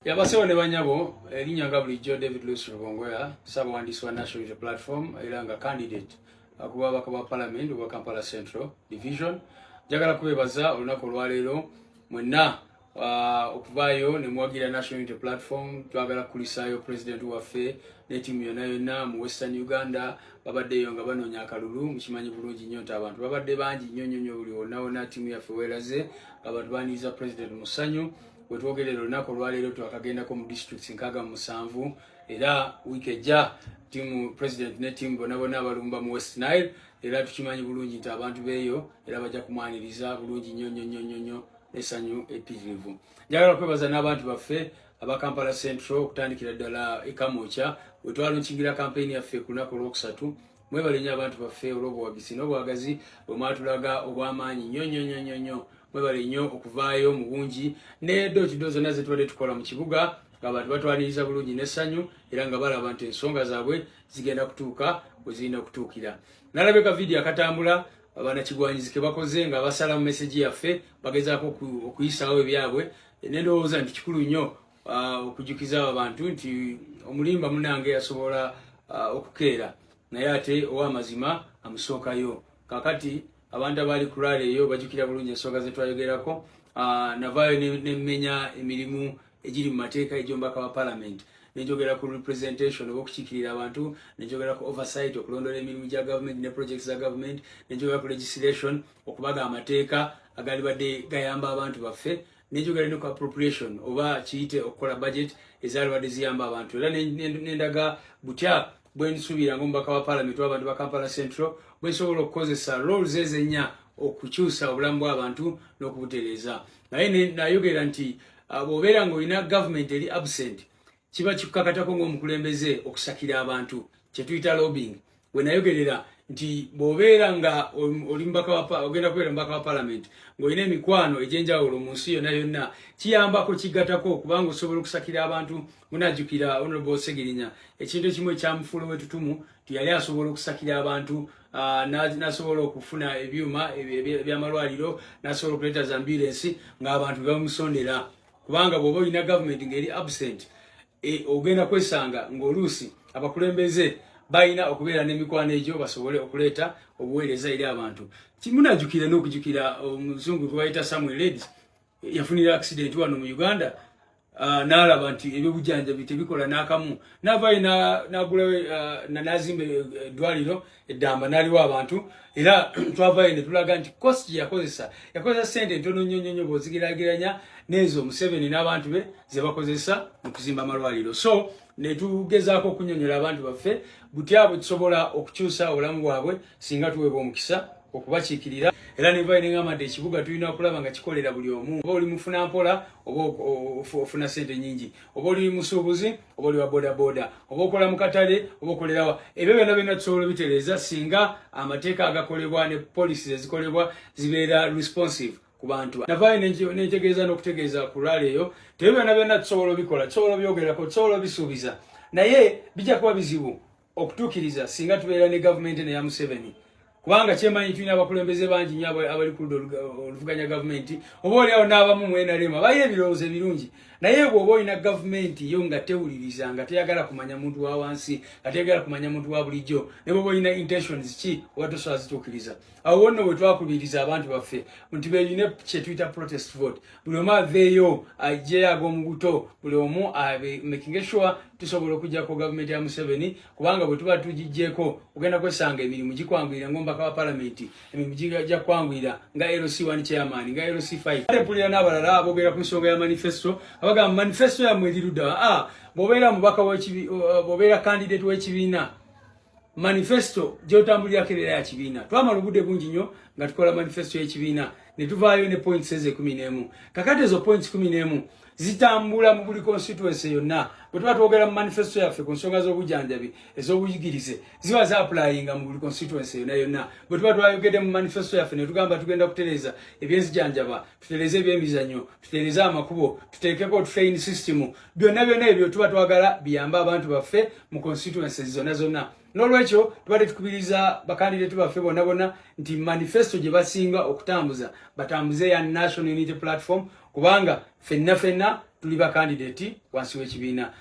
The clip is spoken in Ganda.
Yabasewo ne banyabo erinnya nga bulijjo David Lucy Rubongoya Ssaabawandiisi wa National Unity Platform era nga candidate ku bwabaka bwa Parliament obwa Kampala Central Division. Njagala kubeebaza olunaku olwaleero mwenna okuvaayo ne muwagira National Unity Platform. Twagala kukulisaayo President waffe ne ttiimu yonna mu Western Uganda babaddeyo nga banoonya akalulu. Mukimanyi bulungi nnyo nti abantu babadde bangi nnyo buli wonna ttiimu yaffe weeraze abantu baaniriza President mu ssanyu. Wetwogerera olunaku olwaleero twakagendako mu districts 67 era wiiki ejja tiimu President ne ttiimu bonna abalumba mu West Nile era tukimanyi bulungi nti abantu beeyo era bajja kumwaniriza bulungi nnyo n'essanyu eppitirivu. Njagala kwebaza n'abantu baffe aba Kampala Central okutandikira ddala Kamwokya wetwalunkingira campaign yaffe ku lunaku olwokusatu. Mwebale nnyo abantu baffe olw'obuwagizi n'obwagazi bwe mwatulaga obw'amaanyi nnyo. Mwebale nnyo okuvaayo mu bungi n'eddookido zonna ze tubadde tukola mu kibuga ng'abantu batwaniriza bulungi n'essanyu era nga balaba nti ensonga zaabwe zigenda kutuuka bwe zirina kutuukira. Nalabeka vidiyo akatambula abanakigwanyizi ke bakoze nga basala mu meseji yaffe bagezaako okuyisaawo ebyabwe. Nendowooza nti kikulu nnyo okujjukiza abantu nti omulimba munange yasobola okukeera naye ate ow'amazima amusookayo. Kakati abantu abali ku rally eyo bajjukira bulungi ensonga ze twayogerako. Navaayo n'emmenya emirimu egiri mu mateeka egy'omubaka wa Parliament. Nenjogera ku representation oba okukiikirira abantu, nenjogera ku oversight okulondola emirimu gya government ne projects za government, nenjogera ku legislation okubaga amateeka agali badde gayamba abantu baffe, nenjogera ne ku appropriation oba kiyite okukola budget ezaali badde ziyamba abantu. Era nendaga butya bwe nsuubira ng'omubaka wa Parliament w'abantu ba Kampala Central bwe nsobola okukozesa roles ezennya okukyusa obulamu bw'abantu n'okubutereeza. Naye nayogera nti bw'obeera ng'olina government eri absent kiba kikukakatako ng'omukulembeze okusakira abantu kye tuyita lobbying. Bwe nayogerera nti bw'obeera nga ogenda kubeera mubaka wa Parliament ng'olina emikwano egy'enjawulo mu nsi yonna kiyambako kigatako kubanga osobola okusakira abantu. Munajjukira Honorable Segirinya ekintu ekimu ekyamufuula wetutumu tiyali asobola okusakira abantu n'asobola okufuna ebyuma ebyamalwaliro n'asobola okuleeta za ambulance ng'abantu bamusondera kubanga bw'oba olina government ng'eri absent ogenda kwesanga ng'oluusi abakulembeze balina okubeera n'emikwano egyo basobole okuleeta obuweereza eri abantu. Munajjukira n'okujjukira omuzungu gwe bayita Samuel Leds yafunira accident wano mu Uganda n'alaba nti ebyobujjanjabi tebikola n'akamu n'avaayo n'agulawo n'azimba eddwaliro eddamba n'aliwo abantu era twavaayo ne tulaga nti cost yakozesa ssente ntono nnyo bw'ozigerageranya n'ezo Museveni n'abantu be ze bakozesa mu kuzimba amalwaliro. So ne tugezaako okunnyonnyola abantu baffe butya bwe tusobola okukyusa obulamu bwabwe singa tuweebwa omukisa okubakiikirira. Era nevaayo neŋŋamba nti ekibuga tulina okulaba nga kikolera buli omu. Oba oli mufuna mpola oba ofuna ssente nnyingi, oba oli musuubuzi oba oli wa bodaboda, oba okola mu katale oba okolerawa, ebyo byonna tusobola obitereeza singa amateeka agakolebwa ne policies ezikolebwa zibeera responsive ku bantu. Navaayo nentegeeza n'okutegeeza ku rally eyo tebyo byonna tusobola obikola, tusobola obyogerako, tusobola obisuubiza naye bijja kuba bizibu okutuukiriza singa tubeera ne gavumenti eya Museveni kubanga kyemanyi tulina abakulembeze bangi nnyo abali ku oluvuganya gavumenti oba oliawo n'abamu mu NRM bayo ebirowoozo ebirungi naye bw'oba olina gavumenti yo nga tewuliriza nga teyagala kumanya muntu wa wansi nga teyagala kumanya muntu wa bulijjo ne bw'oba olina intentions ki oba tosobola zituukiriza. Awo wonna bwe twakubiriza abantu baffe nti beeyine kye tuyita protest vote, buli omu aveeyo ajje ag'omubuto, buli omu making sure tusobola okugyako gavumenti ya Museveni kubanga bwe tuba tugijjeeko ogenda kwesanga emirimu gikwanguyira ng'omubaka wa Parliament, emirimu gijja kwanguyira nga LC1 chairman nga LC5. Ate mpulira n'abalala aboogera ku nsonga ya manifesto abagamba manifesto yammwe eri ludda. Bw'obeera mubaka bw'obeera candidate w'ekibiina manifesto gy'otambulirako era ya kibiina. Twamala obudde bungi nnyo nga tukola manifesto y'ekibiina ne tuvaayo ne points eze 11. Kakati ezo points 11 zitambula mu buli constituency yonna. Bwe tuba twogera mu manifesto yaffe ku nsonga z'obujjanjabi ez'obuyigirize ziba za-applyinga mu buli constituency yonna. Bwe tuba twayogedde mu manifesto yaffe ne tugamba tugenda kutereeza ebyenzijanjaba, tutereeze ebyemizannyo, tutereeze amakubo, tuteekeko train system, byonna ebyo tuba twagala biyambe abantu baffe mu constituency zonna. N'olwekyo tubadde tukubiriza bakandidate baffe bonna nti manifesto gye basinga okutambuza batambuze ya National Unity Platform kubanga fenna tuli ba candidate wansi w'ekibiina